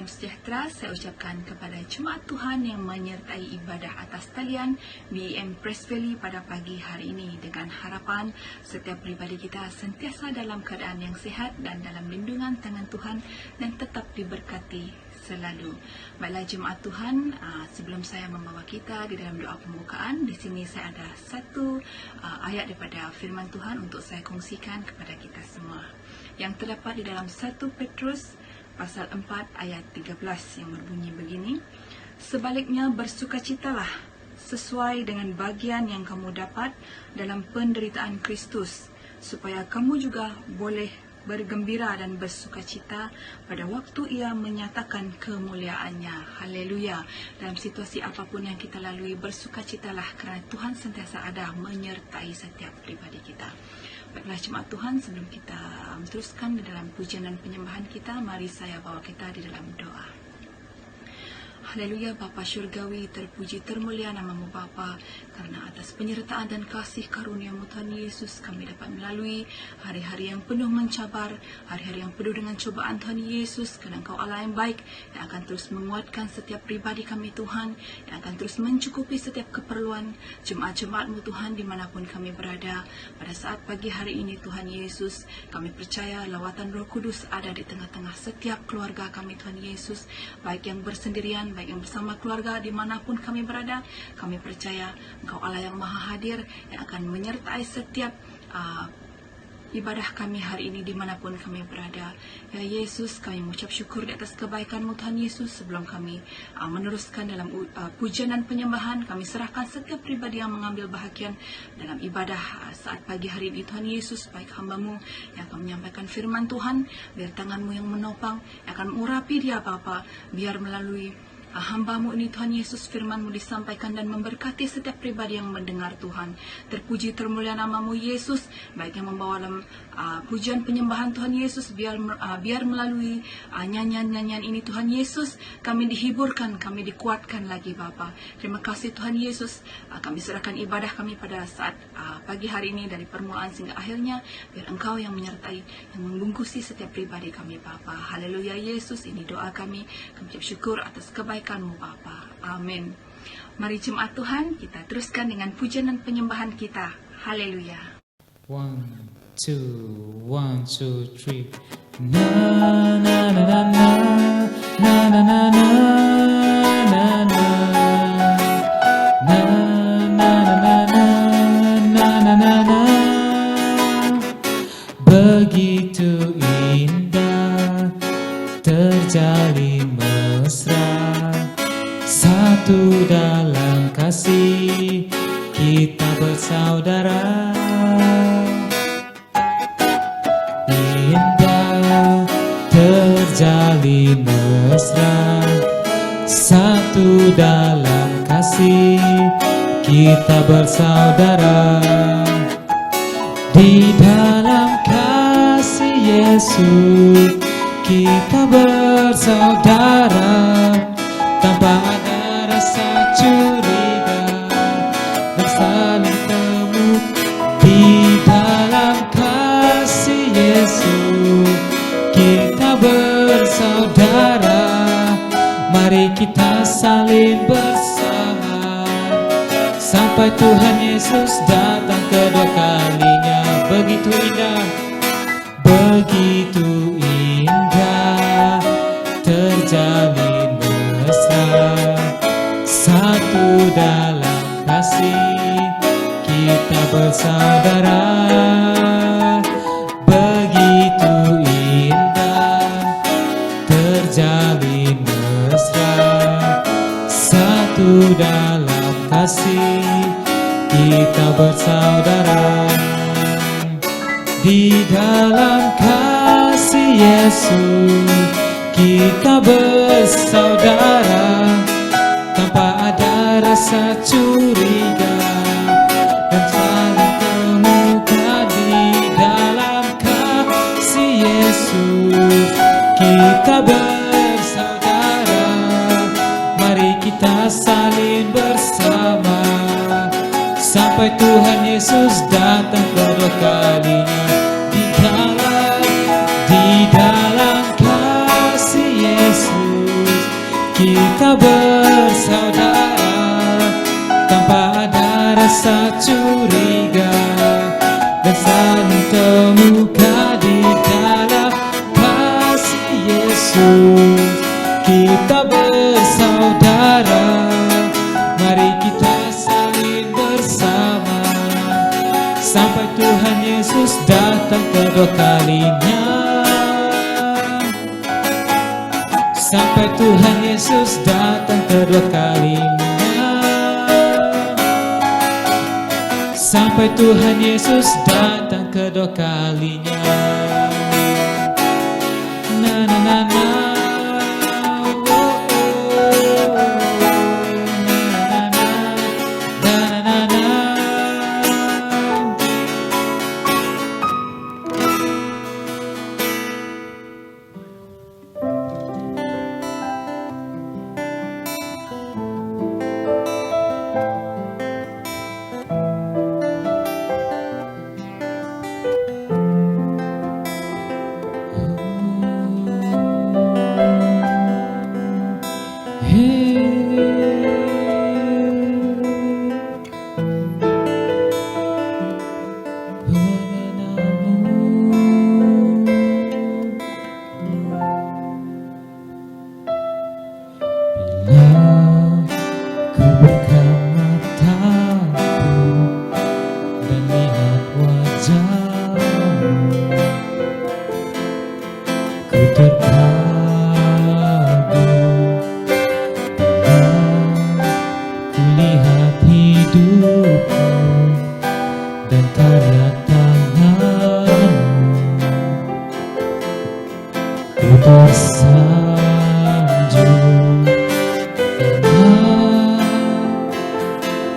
Salam sejahtera saya ucapkan kepada jemaat Tuhan yang menyertai ibadah atas talian BEM Press Valley pada pagi hari ini, dengan harapan setiap pribadi kita sentiasa dalam keadaan yang sihat dan dalam lindungan tangan Tuhan dan tetap diberkati selalu. Baiklah jemaat Tuhan, sebelum saya membawa kita di dalam doa pembukaan, di sini saya ada satu ayat daripada firman Tuhan untuk saya kongsikan kepada kita semua, yang terdapat di dalam 1 Petrus pasal 4 ayat 13 yang berbunyi begini: sebaliknya bersukacitalah sesuai dengan bagian yang kamu dapat dalam penderitaan Kristus, supaya kamu juga boleh bergembira dan bersukacita pada waktu Ia menyatakan kemuliaannya. Haleluya. Dalam situasi apapun yang kita lalui, bersukacitalah kerana Tuhan sentiasa ada menyertai setiap pribadi kita. Baiklah jemaat Tuhan, sebelum kita teruskan di dalam pujian dan penyembahan kita, mari saya bawa kita di dalam doa. Haleluya. Bapa Syurgawi, terpuji termulia namamu Bapa, karena atas penyertaan dan kasih karunia-Mu Tuhan Yesus, kami dapat melalui hari-hari yang penuh mencabar, hari-hari yang penuh dengan cobaan Tuhan Yesus, kerana Engkau Allah yang baik, yang akan terus menguatkan setiap pribadi kami Tuhan, yang akan terus mencukupi setiap keperluan jemaat-jemaat-Mu Tuhan dimanapun kami berada. Pada saat pagi hari ini Tuhan Yesus, kami percaya lawatan Roh Kudus ada di tengah-tengah setiap keluarga kami Tuhan Yesus, baik yang bersendirian, baik yang bersama keluarga, dimanapun kami berada. Kami percaya Engkau Allah yang maha hadir, yang akan menyertai setiap ibadah kami hari ini dimanapun kami berada. Ya Yesus, kami mengucap syukur di atas kebaikan-Mu Tuhan Yesus. Sebelum kami meneruskan dalam pujian dan penyembahan, kami serahkan setiap pribadi yang mengambil bahagian dalam ibadah saat pagi hari ini Tuhan Yesus, baik hamba-Mu yang akan menyampaikan firman Tuhan, biar tangan-Mu yang menopang, yang akan mengurapi dia Bapa, biar melalui hamba-Mu ini Tuhan Yesus, firman-Mu disampaikan dan memberkati setiap pribadi yang mendengar Tuhan. Terpuji termulia namamu Yesus, baik yang membawa dalam pujian penyembahan Tuhan Yesus, biar melalui nyanyian-nyanyian ini Tuhan Yesus, kami dihiburkan, kami dikuatkan lagi Bapa. Terima kasih Tuhan Yesus. Kami serahkan ibadah kami pada saat pagi hari ini dari permulaan sehingga akhirnya, biar Engkau yang menyertai, yang membungkusi setiap pribadi kami Bapa. Haleluya Yesus, ini doa kami. Kami ucap syukur atas kebaikan-Mu Bapa. Amin. Mari jemaat Tuhan, kita teruskan dengan pujian dan penyembahan kita. Haleluya. 1, 2, 1, 2, 3. Na na na na na na na na na na na na na. Begitu indah terjalin mesra, satu dalam kasih kita bersaudara. Indah terjalin mesra, satu dalam kasih kita bersaudara. Di dalam kasih Yesus kita bersaudara, tanpa ada rasa curiga dan saling temu. Di dalam kasih Yesus kita bersaudara, mari kita saling bersama sampai Tuhan Yesus datang kedua kalinya. Begitu indah, begitu indah terjalin mesra, satu dalam kasih kita bersaudara. Begitu indah terjalin mesra, satu dalam kasih kita bersaudara. Di dalam kasih Yesus kita bersaudara, tanpa ada rasa curiga dan saling temukan. Di dalam kasih Yesus kita bersaudara, mari kita saling bersama sampai Tuhan Yesus datang kedua kalinya. Di dalam kasih Yesus kita bersaudara tanpa ada rasa curiga dan saling terluka di dalam kasih Yesus. Kita bersaudara, mari kita salin bersama sampai Tuhan Yesus datang kedua kalinya. Sampai Tuhan Yesus datang kedua kalinya. Sampai Tuhan Yesus datang kedua kalinya. Na na na na. Oh, oh. Na na na. Na na na.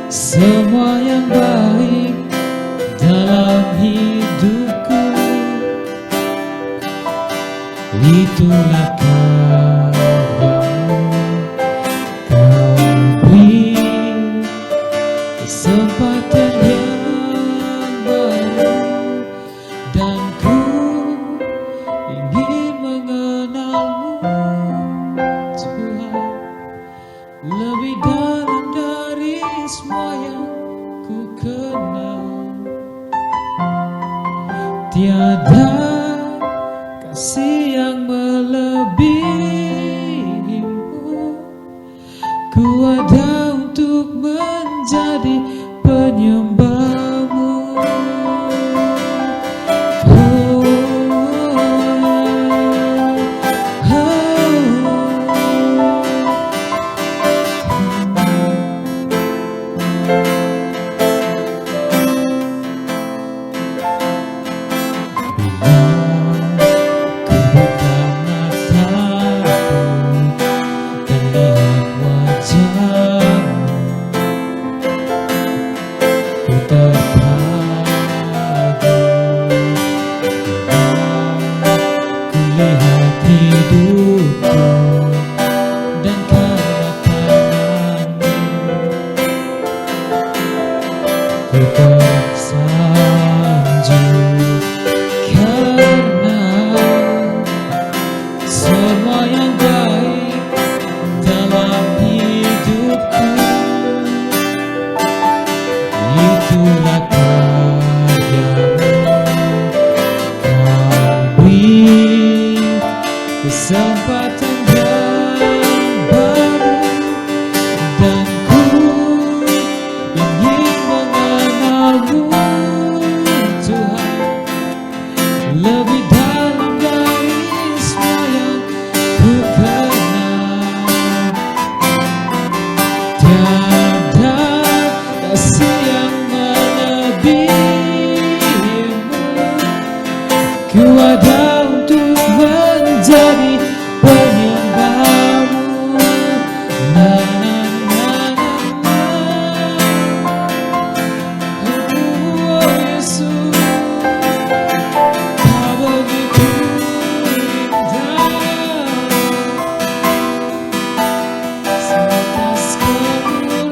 Semua yang baik dalam hidupku, itulah karyamu. Kau beri kesempatan yang baru, dan ku ingin mengenalmu Tuhan lebih dalam dari semua yang ku kenal. Tiada kasih yang melebihimu, ku ada untuk menjadi penyembahmu. Oh, oh, semua yang baik dalam hidupku, itulah karyamu. Kau beri kesempatan yang baru, dan ku ingin mengenalmu Tuhan lebih dalam dari semua yang ku kenal. Tiada kasih yang melebihimu, ku ada untuk menjadi penyembahmu. Na na na na na. Oh Yesus, Kau begitu indah, seatas kemuliaan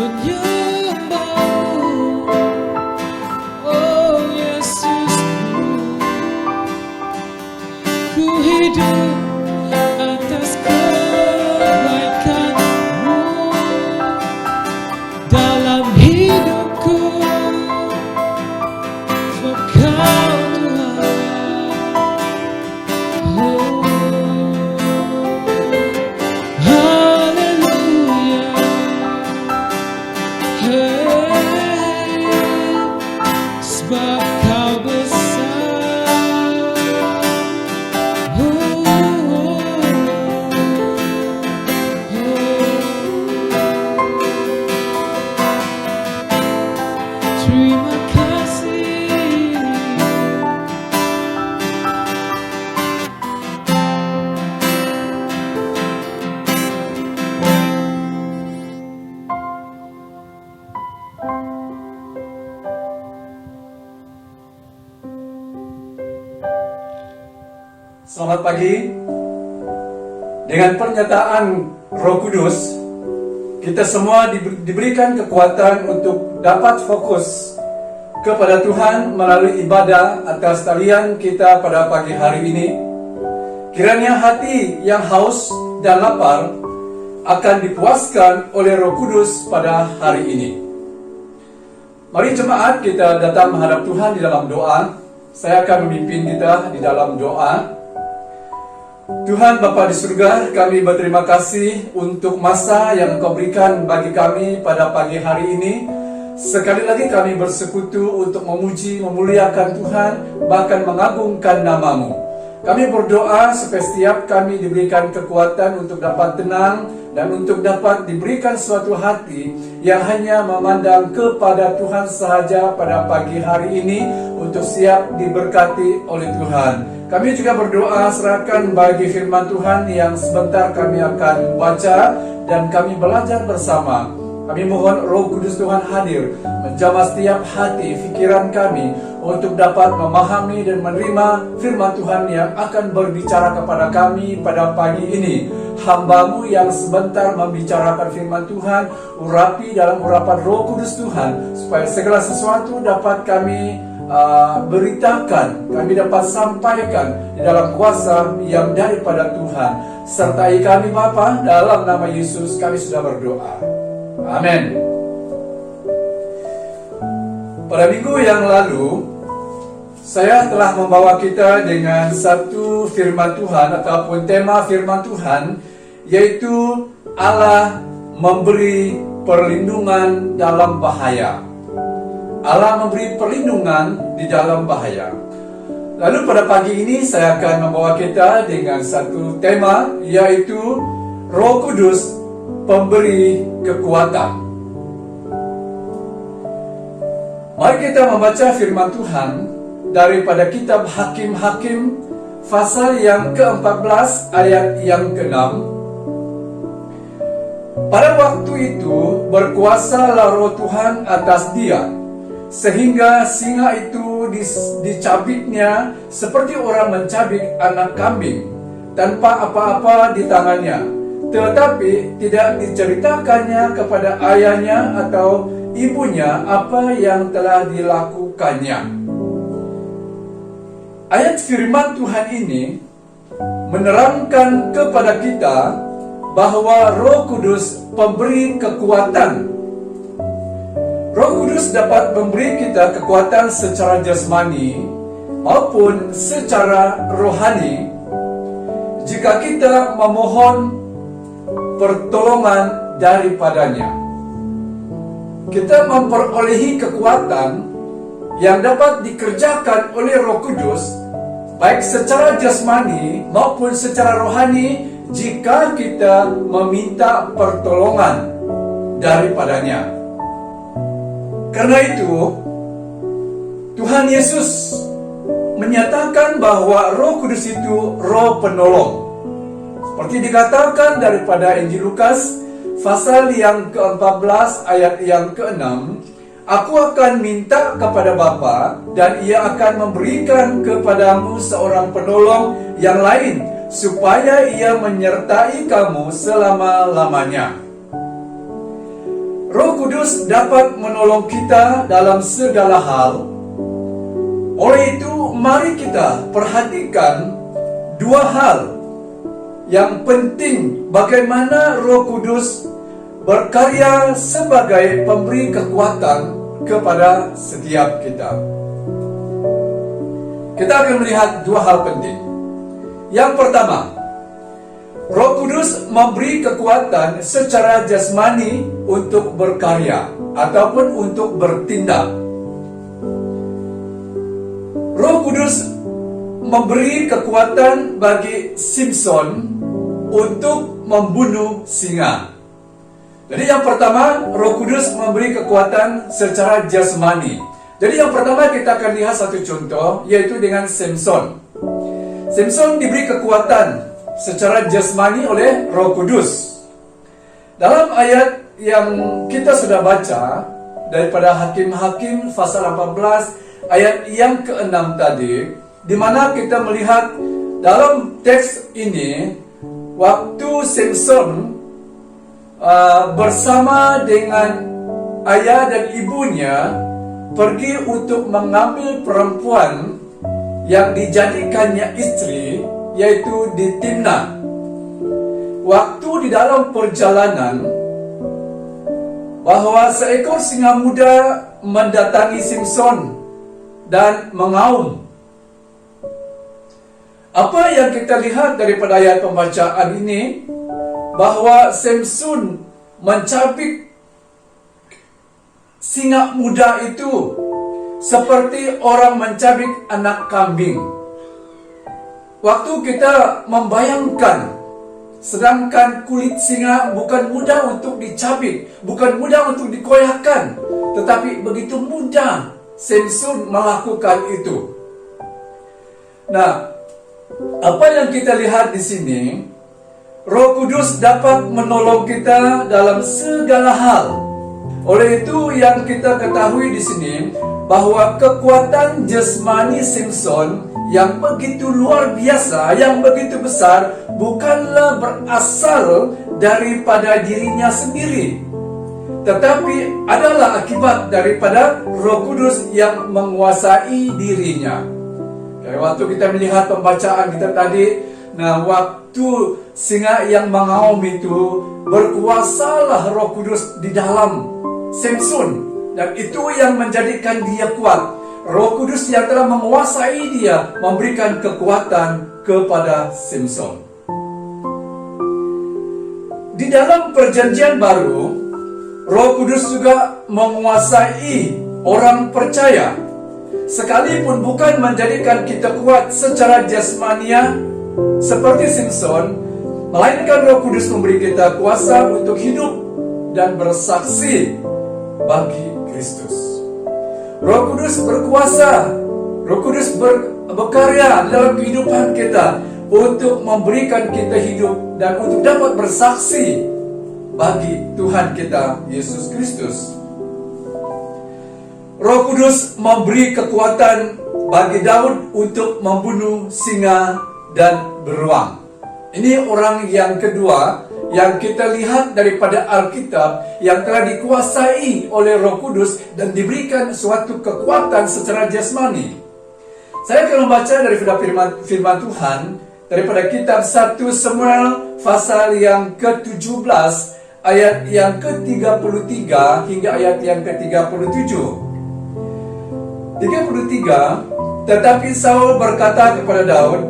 penyembahmu. Oh Yesusku, ku hidup atas kebaikan-Mu dalam hidupku. Sebab Kau Tuhan, oh, haleluya, hey, sebab Kau besar, oh, terima kasih. Selamat pagi. Dengan pernyataan Roh Kudus, kita semua diberikan kekuatan untuk dapat fokus kepada Tuhan melalui ibadah atas talian kita pada pagi hari ini. Kiranya hati yang haus dan lapar akan dipuaskan oleh Roh Kudus pada hari ini. Mari jemaat kita datang menghadap Tuhan di dalam doa. Saya akan memimpin kita di dalam doa. Tuhan Bapa di surga, kami berterima kasih untuk masa yang Engkau berikan bagi kami pada pagi hari ini. Sekali lagi kami bersekutu untuk memuji, memuliakan Tuhan, bahkan mengagungkan nama-Mu. Kami berdoa supaya setiap kami diberikan kekuatan untuk dapat tenang dan untuk dapat diberikan suatu hati yang hanya memandang kepada Tuhan sahaja pada pagi hari ini untuk siap diberkati oleh Tuhan. Kami juga berdoa serahkan bagi firman Tuhan yang sebentar kami akan baca dan kami belajar bersama. Kami mohon Roh Kudus Tuhan hadir menjamah setiap hati, pikiran kami untuk dapat memahami dan menerima firman Tuhan yang akan berbicara kepada kami pada pagi ini. Hamba-Mu yang sebentar membicarakan firman Tuhan, urapi dalam urapan Roh Kudus Tuhan, supaya segala sesuatu dapat kami beritakan, kami dapat sampaikan di dalam kuasa yang daripada Tuhan. Sertai kami Bapa, dalam nama Yesus kami sudah berdoa. Amin. Pada minggu yang lalu, saya telah membawa kita dengan satu firman Tuhan ataupun tema firman Tuhan, yaitu Allah memberi perlindungan dalam bahaya. Allah memberi perlindungan di dalam bahaya. Lalu pada pagi ini saya akan membawa kita dengan satu tema, yaitu Roh Kudus pemberi kekuatan. Mari kita membaca firman Tuhan daripada kitab Hakim-Hakim pasal yang ke-14 ayat yang ke-6. Pada waktu itu berkuasalah Roh Tuhan atas dia, sehingga singa itu dicabiknya seperti orang mencabik anak kambing tanpa apa-apa di tangannya, tetapi tidak diceritakannya kepada ayahnya atau ibunya apa yang telah dilakukannya. Ayat firman Tuhan ini menerangkan kepada kita bahwa Roh Kudus pemberi kekuatan. Roh Kudus dapat memberi kita kekuatan secara jasmani maupun secara rohani jika kita memohon pertolongan daripadanya. Kita memperolehi kekuatan yang dapat dikerjakan oleh Roh Kudus baik secara jasmani maupun secara rohani jika kita meminta pertolongan daripadanya. Karena itu, Tuhan Yesus menyatakan bahwa Roh Kudus itu Roh penolong. Seperti dikatakan daripada Injil Lukas pasal yang ke-14 ayat yang ke-6, Aku akan minta kepada Bapa dan Ia akan memberikan kepadamu seorang penolong yang lain, supaya Ia menyertai kamu selama-lamanya. Roh Kudus dapat menolong kita dalam segala hal. Oleh itu, mari kita perhatikan dua hal yang penting bagaimana Roh Kudus berkarya sebagai pemberi kekuatan kepada setiap kita. Kita akan melihat dua hal penting. Yang pertama, Roh Kudus memberi kekuatan secara jasmani untuk berkarya ataupun untuk bertindak. Roh Kudus memberi kekuatan bagi Simpson untuk membunuh singa. Jadi yang pertama, Roh Kudus memberi kekuatan secara jasmani. Jadi yang pertama kita akan lihat satu contoh, yaitu dengan Simpson. Simpson diberi kekuatan secara jasmani oleh Roh Kudus. Dalam ayat yang kita sudah baca daripada Hakim-Hakim pasal 14 ayat yang ke-6 tadi, di mana kita melihat dalam teks ini waktu Simpson bersama dengan ayah dan ibunya pergi untuk mengambil perempuan yang dijadikannya istri, yaitu di Timnah. Waktu di dalam perjalanan, bahwa seekor singa muda mendatangi Simpson dan mengaum. Apa yang kita lihat daripada ayat pembacaan ini, bahwa Simpson mencabik singa muda itu seperti orang mencabik anak kambing. Waktu kita membayangkan, sedangkan kulit singa bukan mudah untuk dicabik, bukan mudah untuk dikoyakkan, tetapi begitu mudah Simpson melakukan itu. Nah, apa yang kita lihat di sini, Roh Kudus dapat menolong kita dalam segala hal. Oleh itu yang kita ketahui di sini, bahwa kekuatan jasmani Simpson yang begitu luar biasa, yang begitu besar, bukanlah berasal daripada dirinya sendiri, tetapi adalah akibat daripada Roh Kudus yang menguasai dirinya. Kayak waktu kita melihat pembacaan kita tadi, nah waktu singa yang mengaum itu, berkuasalah Roh Kudus di dalam Simpson, dan itu yang menjadikan dia kuat. Roh Kudus yang telah menguasai dia memberikan kekuatan kepada Simpson. Di dalam perjanjian baru, Roh Kudus juga menguasai orang percaya. Sekalipun bukan menjadikan kita kuat secara jasmania seperti Simpson, melainkan Roh Kudus memberi kita kuasa untuk hidup dan bersaksi bagi Kristus. Roh Kudus berkuasa, Roh Kudus berkarya dalam kehidupan kita untuk memberikan kita hidup dan untuk dapat bersaksi bagi Tuhan kita Yesus Kristus. Roh Kudus memberi kekuatan bagi Daud untuk membunuh singa dan beruang. Ini orang yang kedua yang kita lihat daripada Alkitab yang telah dikuasai oleh Roh Kudus dan diberikan suatu kekuatan secara jasmani. Saya akan membaca daripada firman Tuhan daripada kitab 1 Samuel pasal yang ke-17 ayat yang ke-33 hingga ayat yang ke-37. 33, tetapi Saul berkata kepada Daud,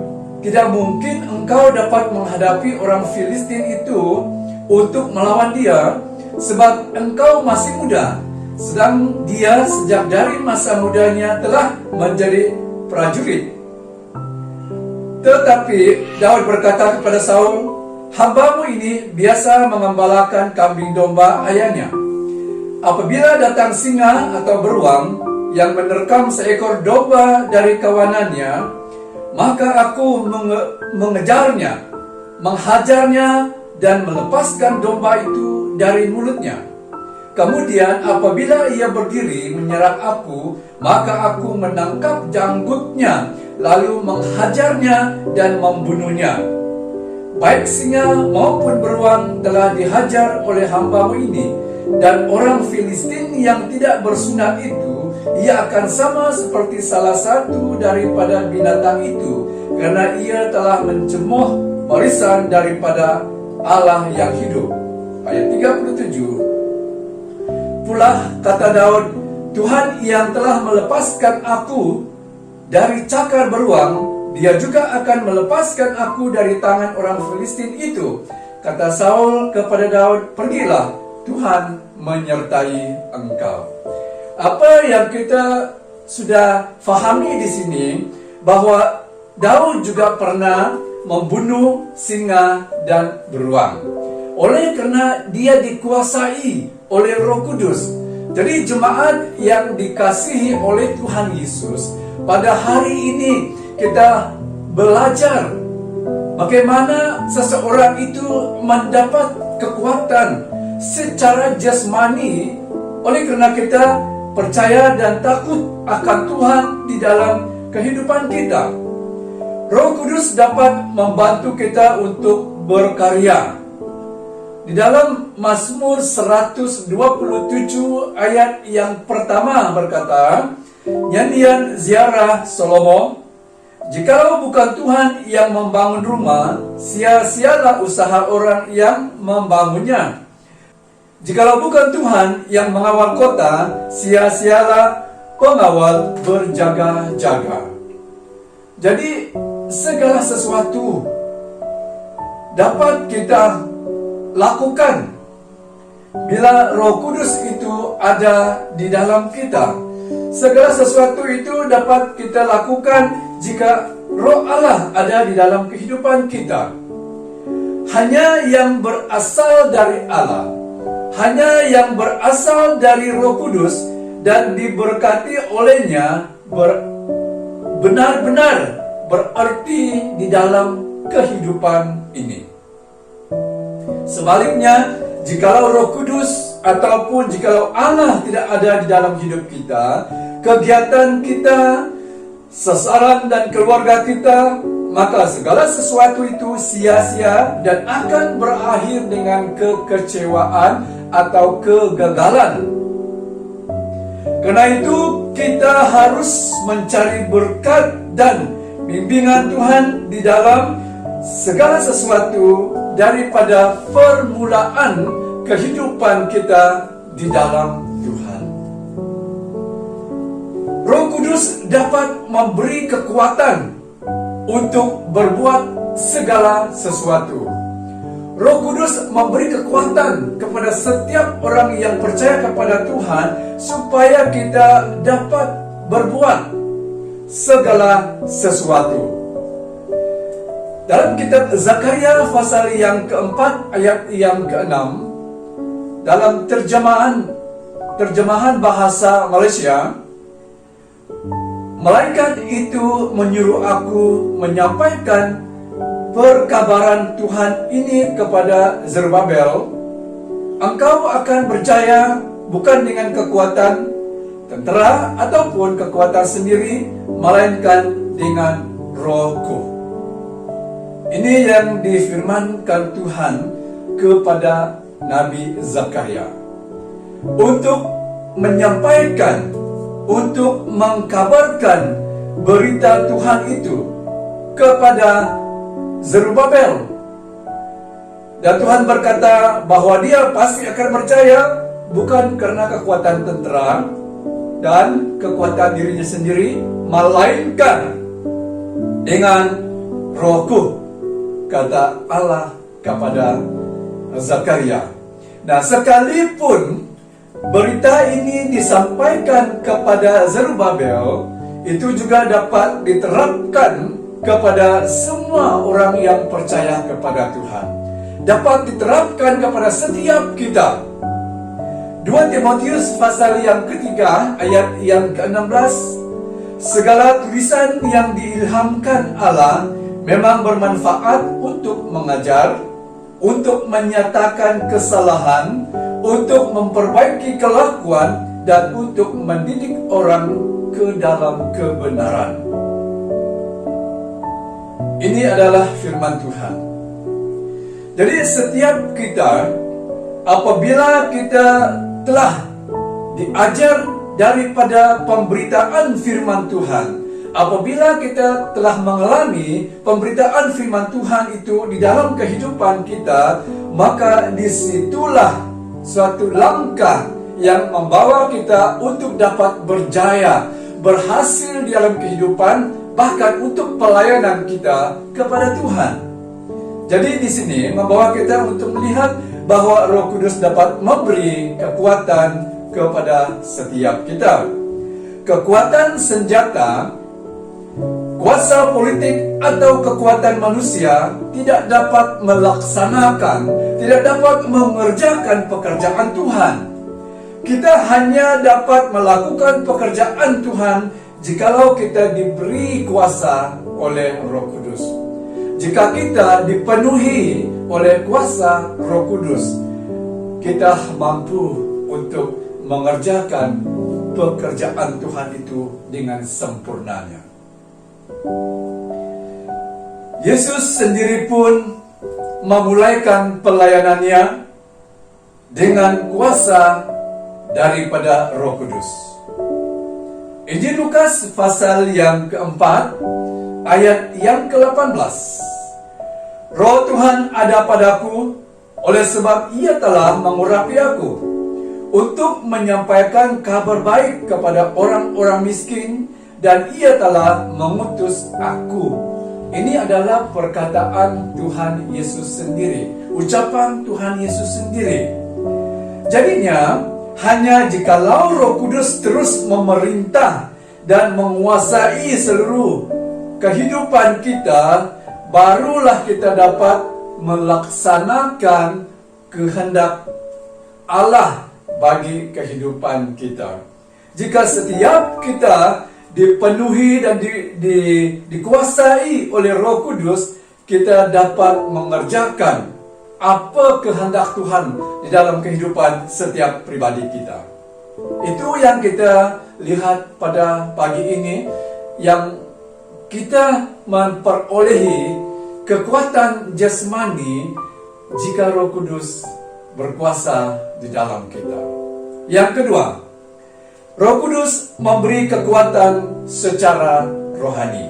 "Tidak mungkin engkau dapat menghadapi orang Filistin itu untuk melawan dia, sebab engkau masih muda, sedang dia sejak dari masa mudanya telah menjadi prajurit." Tetapi Daud berkata kepada Saul, "Hambamu ini biasa mengembalakan kambing domba ayahnya. Apabila datang singa atau beruang yang menerkam seekor domba dari kawanannya, maka aku mengejarnya, menghajarnya, dan melepaskan domba itu dari mulutnya. Kemudian apabila ia berdiri menyerang aku, maka aku menangkap janggutnya, lalu menghajarnya dan membunuhnya. Baik singa maupun beruang telah dihajar oleh hambamu ini, dan orang Filistin yang tidak bersunat itu, ia akan sama seperti salah satu daripada binatang itu, karena ia telah mencemoh warisan daripada Allah yang hidup. Ayat 37. Pula kata Daud, Tuhan yang telah melepaskan aku dari cakar beruang, Dia juga akan melepaskan aku dari tangan orang Filistin itu. Kata Saul kepada Daud, pergilah, Tuhan menyertai engkau. Apa yang kita sudah fahami di sini, bahwa Daud juga pernah membunuh singa dan beruang. Oleh karena dia dikuasai oleh Roh Kudus. Jadi jemaat yang dikasihi oleh Tuhan Yesus, pada hari ini kita belajar bagaimana seseorang itu mendapat kekuatan secara jasmani oleh karena kita percaya dan takut akan Tuhan di dalam kehidupan kita. Roh Kudus dapat membantu kita untuk berkarya. Di dalam Mazmur 127 ayat yang pertama berkata, nyanyian ziarah Salomo, jikalau bukan Tuhan yang membangun rumah, sia-sialah usaha orang yang membangunnya. Jikalau bukan Tuhan yang mengawal kota, sia-sialah pengawal berjaga-jaga. Jadi segala sesuatu dapat kita lakukan bila Roh Kudus itu ada di dalam kita. Segala sesuatu itu dapat kita lakukan jika Roh Allah ada di dalam kehidupan kita. Hanya yang berasal dari Allah, hanya yang berasal dari Roh Kudus dan diberkati olehnya benar-benar berarti di dalam kehidupan ini. Sebaliknya, jikalau Roh Kudus ataupun jikalau Allah tidak ada di dalam hidup kita, kegiatan kita, sasaran dan keluarga kita, maka segala sesuatu itu sia-sia dan akan berakhir dengan kekecewaan atau kegagalan. Karena itu kita harus mencari berkat dan bimbingan Tuhan di dalam segala sesuatu daripada permulaan kehidupan kita di dalam Tuhan. Roh Kudus dapat memberi kekuatan untuk berbuat segala sesuatu. Roh Kudus memberi kekuatan kepada setiap orang yang percaya kepada Tuhan supaya kita dapat berbuat segala sesuatu. Dalam kitab Zakaria pasal yang keempat ayat yang keenam, dalam terjemahan bahasa Malaysia, malaikat itu menyuruh aku menyampaikan perkabaran Tuhan ini kepada Zerubbabel. Engkau akan berjaya bukan dengan kekuatan tentera ataupun kekuatan sendiri, melainkan dengan Rohku. Ini yang difirmankan Tuhan kepada Nabi Zakaria untuk menyampaikan, untuk mengkabarkan berita Tuhan itu kepada Zerubbabel. Dan Tuhan berkata bahwa dia pasti akan percaya bukan karena kekuatan tentera dan kekuatan dirinya sendiri, melainkan dengan Rohku, kata Allah kepada Zakaria. Nah, sekalipun berita ini disampaikan kepada Zerubbabel, itu juga dapat diterapkan kepada semua orang yang percaya kepada Tuhan. Dapat diterapkan kepada setiap kita. 2 Timotius pasal yang ketiga ayat yang ke-16, segala tulisan yang diilhamkan Allah memang bermanfaat untuk mengajar, untuk menyatakan kesalahan, untuk memperbaiki kelakuan, dan untuk mendidik orang ke dalam kebenaran. Ini adalah firman Tuhan. Jadi setiap kita apabila kita telah diajar daripada pemberitaan firman Tuhan, apabila kita telah mengalami pemberitaan firman Tuhan itu di dalam kehidupan kita, maka disitulah suatu langkah yang membawa kita untuk dapat berjaya, berhasil di dalam kehidupan, bahkan untuk pelayanan kita kepada Tuhan. Jadi di sini membawa kita untuk melihat bahwa Roh Kudus dapat memberi kekuatan kepada setiap kita. Kekuatan senjata, kuasa politik atau kekuatan manusia tidak dapat melaksanakan, tidak dapat mengerjakan pekerjaan Tuhan. Kita hanya dapat melakukan pekerjaan Tuhan jikalau kita diberi kuasa oleh Roh Kudus. Jika kita dipenuhi oleh kuasa Roh Kudus, kita mampu untuk mengerjakan pekerjaan Tuhan itu dengan sempurnanya. Yesus sendiri pun memulaikan pelayanannya dengan kuasa daripada Roh Kudus. Injil Lukas pasal yang keempat, ayat yang ke-18. Roh Tuhan ada padaku, oleh sebab Ia telah mengurapi aku untuk menyampaikan kabar baik kepada orang-orang miskin, dan Ia telah mengutus aku. Ini adalah perkataan Tuhan Yesus sendiri, ucapan Tuhan Yesus sendiri. Jadinya, hanya jikalau Roh Kudus terus memerintah dan menguasai seluruh kehidupan kita, barulah kita dapat melaksanakan kehendak Allah bagi kehidupan kita. Jika setiap kita dipenuhi dan dikuasai oleh Roh Kudus, kita dapat mengerjakan apa kehendak Tuhan di dalam kehidupan setiap pribadi kita. Itu yang kita lihat pada pagi ini, yang kita memperolehi kekuatan jasmani jika Roh Kudus berkuasa di dalam kita. Yang kedua, Roh Kudus memberi kekuatan secara rohani.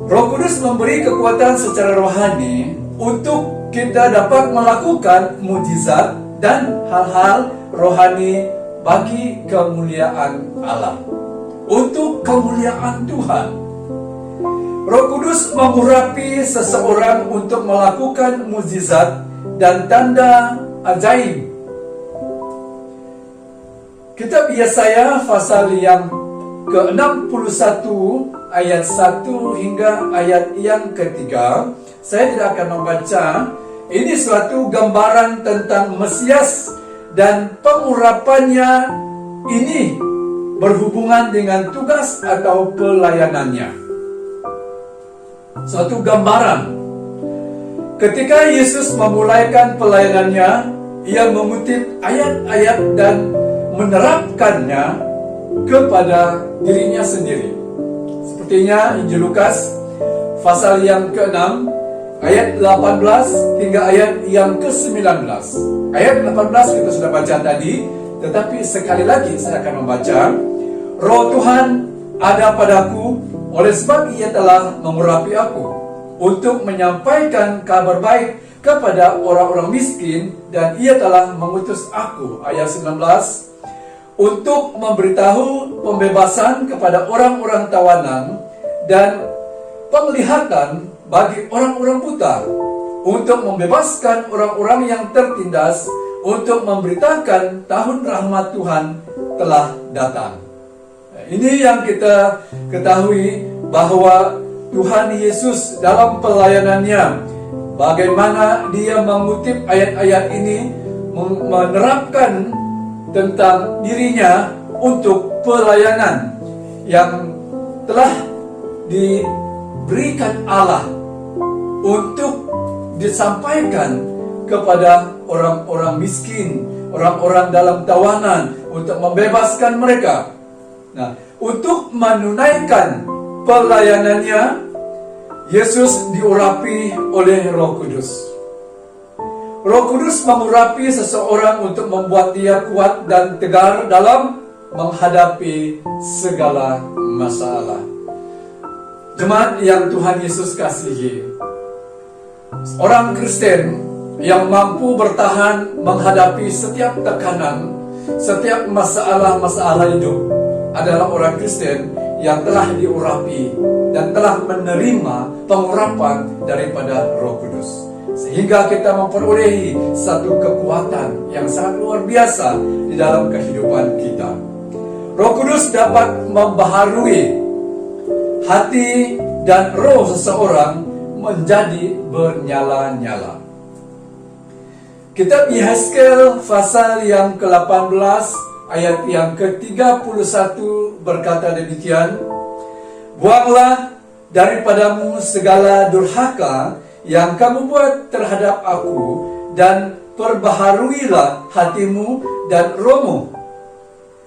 Roh Kudus memberi kekuatan secara rohani untuk kita dapat melakukan mukjizat dan hal-hal rohani bagi kemuliaan Allah, untuk kemuliaan Tuhan. Roh Kudus mengurapi seseorang untuk melakukan mukjizat dan tanda ajaib. Kitab Yesaya pasal yang ke-61 ayat 1 hingga ayat yang ketiga. Saya tidak akan membaca. Ini suatu gambaran tentang Mesias, dan pengurapannya ini berhubungan dengan tugas atau pelayanannya. Suatu gambaran. Ketika Yesus memulaikan pelayanannya, Ia mengutip ayat-ayat dan menerapkannya kepada dirinya sendiri. Sepertinya Injil Lukas pasal yang ke-6 ayat 18 hingga ayat yang ke-19. Ayat 18 kita sudah baca tadi, tetapi sekali lagi saya akan membaca. Roh Tuhan ada padaku, oleh sebab Ia telah mengurapi aku untuk menyampaikan kabar baik kepada orang-orang miskin, dan Ia telah mengutus aku, ayat 19, untuk memberitahu pembebasan kepada orang-orang tawanan dan penglihatan bagi orang-orang buta, untuk membebaskan orang-orang yang tertindas, untuk memberitakan tahun rahmat Tuhan telah datang. Ini yang kita ketahui, bahwa Tuhan Yesus dalam pelayanannya, bagaimana Dia mengutip ayat-ayat ini, menerapkan tentang dirinya untuk pelayanan yang telah diberikan Allah untuk disampaikan kepada orang-orang miskin, orang-orang dalam tawanan, untuk membebaskan mereka. Nah, untuk menunaikan pelayanannya, Yesus diurapi oleh Roh Kudus. Roh Kudus mengurapi seseorang untuk membuat dia kuat dan tegar dalam menghadapi segala masalah. Jemaat yang Tuhan Yesus kasihi, orang Kristen yang mampu bertahan menghadapi setiap tekanan, setiap masalah-masalah hidup adalah orang Kristen yang telah diurapi dan telah menerima pengurapan daripada Roh Kudus. Sehingga kita memperolehi satu kekuatan yang sangat luar biasa di dalam kehidupan kita. Roh Kudus dapat membaharui hati dan roh seseorang menjadi bernyala-nyala. Kitab Yehezkel pasal yang ke-18 ayat yang ke-31 berkata demikian, "Buanglah daripadamu segala durhaka yang kamu buat terhadap aku, dan perbaharuilah hatimu dan rohmu.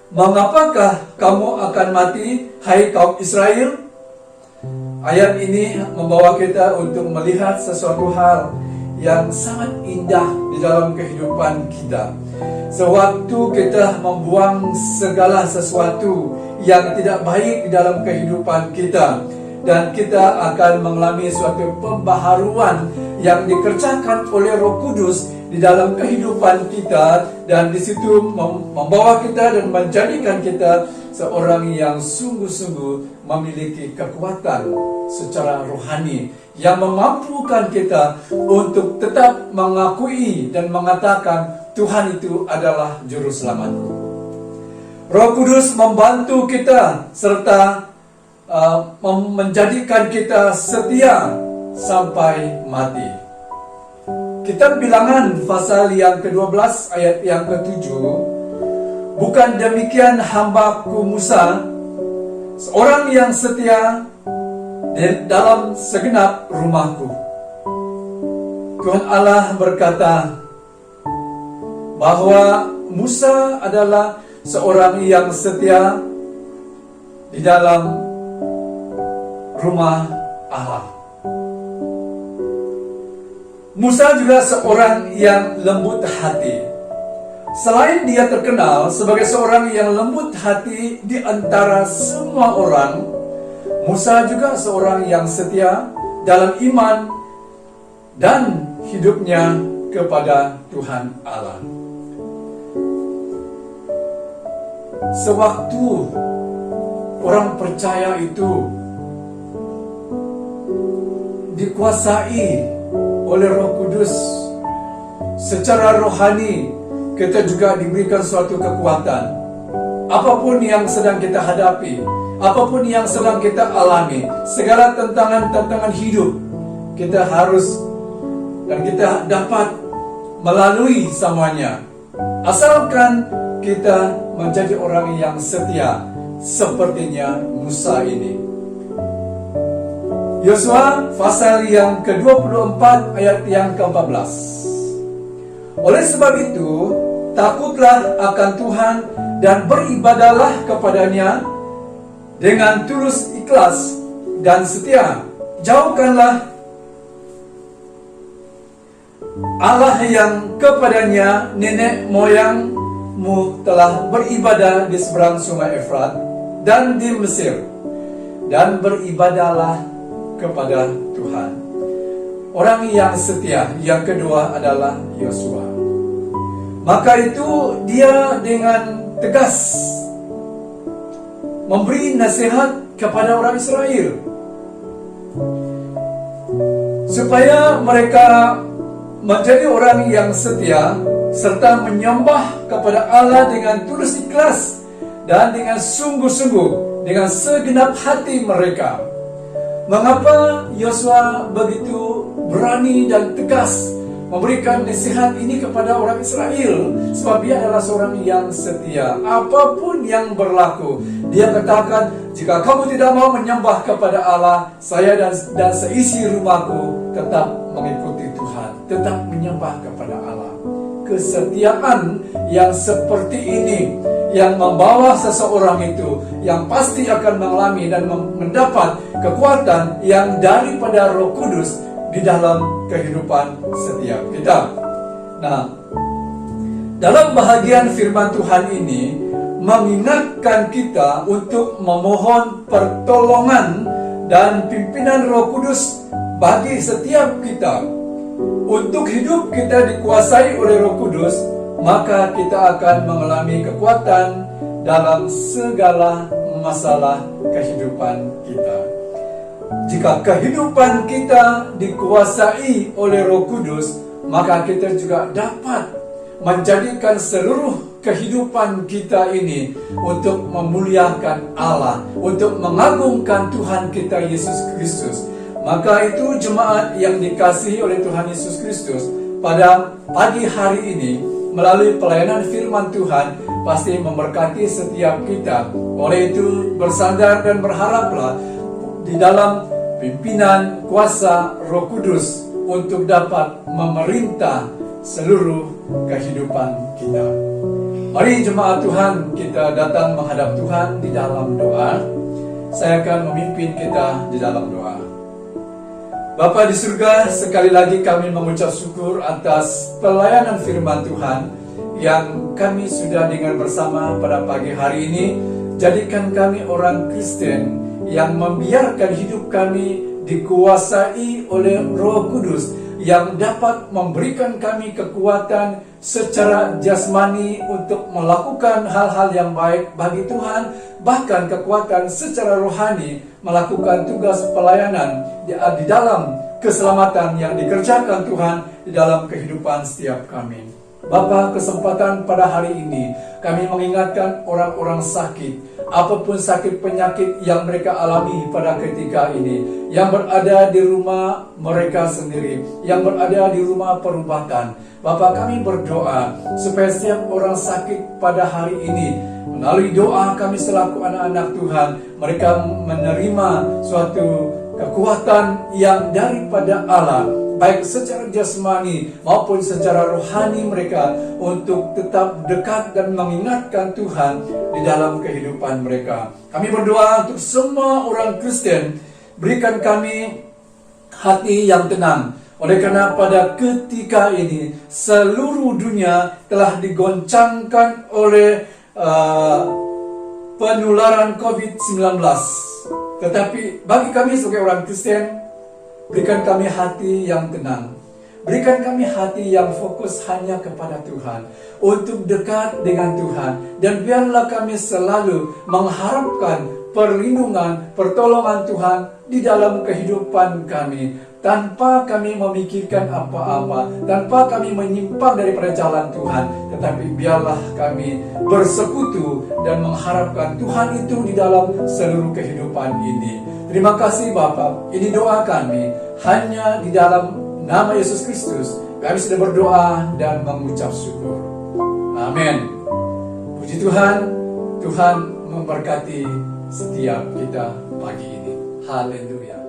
Mengapakah kamu akan mati, hai kaum Israel?" Ayat ini membawa kita untuk melihat sesuatu hal yang sangat indah di dalam kehidupan kita. Sewaktu kita membuang segala sesuatu yang tidak baik di dalam kehidupan kita, dan kita akan mengalami suatu pembaharuan yang dikerjakan oleh Roh Kudus di dalam kehidupan kita, dan di situ membawa kita dan menjadikan kita seorang yang sungguh-sungguh memiliki kekuatan secara rohani yang memampukan kita untuk tetap mengakui dan mengatakan Tuhan itu adalah juru selamatku. Roh Kudus membantu kita serta menjadikan kita setia sampai mati. Kitab Bilangan pasal yang ke-12 ayat yang ke-7, "Bukan demikian hamba-Ku Musa, seorang yang setia dalam segenap rumahku." Tuhan Allah berkata bahwa Musa adalah seorang yang setia di dalam rumah Allah. Musa juga seorang yang lembut hati. Selain dia terkenal sebagai seorang yang lembut hati di antara semua orang, Musa juga seorang yang setia dalam iman dan hidupnya kepada Tuhan Allah. Sewaktu orang percaya itu dikuasai oleh Roh Kudus secara rohani, kita juga diberikan suatu kekuatan. Apapun yang sedang kita hadapi, apapun yang sedang kita alami, segala tantangan-tantangan hidup, kita harus dan kita dapat melalui semuanya, asalkan kita menjadi orang yang setia sepertinya Musa ini. Yosua pasal yang ke-24 ayat yang ke-14. "Oleh sebab itu, takutlah akan Tuhan dan beribadahlah kepadanya dengan tulus ikhlas dan setia. Jauhkanlah Allah yang kepadanya nenek moyangmu telah beribadah di seberang sungai Efrat dan di Mesir, dan beribadahlah kepada Tuhan." Orang yang setia yang kedua adalah Yosua. Maka itu dia dengan tegas memberi nasihat kepada orang Israel supaya mereka menjadi orang yang setia serta menyembah kepada Allah dengan tulus ikhlas dan dengan sungguh-sungguh, dengan segenap hati mereka. Mengapa Yosua begitu berani dan tegas memberikan nasihat ini kepada orang Israel? Sebab dia adalah seorang yang setia. Apapun yang berlaku, dia katakan, jika kamu tidak mau menyembah kepada Allah, saya dan seisi rumahku tetap mengikuti Tuhan, tetap menyembah kepada Allah. Kesetiaan yang seperti ini yang membawa seseorang itu yang pasti akan mengalami dan mendapat kekuatan yang daripada Roh Kudus di dalam kehidupan setiap kita. Nah, dalam bahagian firman Tuhan ini mengingatkan kita untuk memohon pertolongan dan pimpinan Roh Kudus bagi setiap kita. Untuk hidup kita dikuasai oleh Roh Kudus, maka kita akan mengalami kekuatan dalam segala masalah kehidupan kita. Jika kehidupan kita dikuasai oleh Roh Kudus, maka kita juga dapat menjadikan seluruh kehidupan kita ini untuk memuliakan Allah, untuk mengagungkan Tuhan kita Yesus Kristus. Maka itu jemaat yang dikasihi oleh Tuhan Yesus Kristus, pada pagi hari ini melalui pelayanan firman Tuhan pasti memberkati setiap kita. Oleh itu bersandar dan berharaplah di dalam pimpinan kuasa Roh Kudus untuk dapat memerintah seluruh kehidupan kita. Mari jemaat Tuhan, kita datang menghadap Tuhan di dalam doa. Saya akan memimpin kita di dalam doa. Bapa di surga, sekali lagi kami mengucap syukur atas pelayanan firman Tuhan yang kami sudah dengar bersama pada pagi hari ini. Jadikan kami orang Kristen yang membiarkan hidup kami dikuasai oleh Roh Kudus, yang dapat memberikan kami kekuatan secara jasmani untuk melakukan hal-hal yang baik bagi Tuhan, bahkan kekuatan secara rohani melakukan tugas pelayanan di dalam keselamatan yang dikerjakan Tuhan di dalam kehidupan setiap kami. Bapa, kesempatan pada hari ini kami mengingatkan orang-orang sakit, apapun sakit penyakit yang mereka alami pada ketika ini, yang berada di rumah mereka sendiri, yang berada di rumah perubatan. Bapa, kami berdoa supaya setiap orang sakit pada hari ini, melalui doa kami selaku anak-anak Tuhan, mereka menerima suatu kekuatan yang daripada Allah, baik secara jasmani maupun secara rohani mereka, untuk tetap dekat dan mengingatkan Tuhan di dalam kehidupan mereka. Kami berdoa untuk semua orang Kristen, berikan kami hati yang tenang. Oleh karena pada ketika ini seluruh dunia telah digoncangkan oleh penularan COVID-19. Tetapi bagi kami sebagai orang Kristen, berikan kami hati yang tenang. Berikan kami hati yang fokus hanya kepada Tuhan, untuk dekat dengan Tuhan. Dan biarlah kami selalu mengharapkan perlindungan, pertolongan Tuhan di dalam kehidupan kami, tanpa kami memikirkan apa-apa, tanpa kami menyimpang daripada jalan Tuhan. Tetapi biarlah kami bersekutu dan mengharapkan Tuhan itu di dalam seluruh kehidupan ini. Terima kasih Bapa. Ini doa kami hanya di dalam nama Yesus Kristus. Kami sudah berdoa dan mengucap syukur. Amin. Puji Tuhan. Tuhan memberkati setiap kita pagi ini. Haleluya.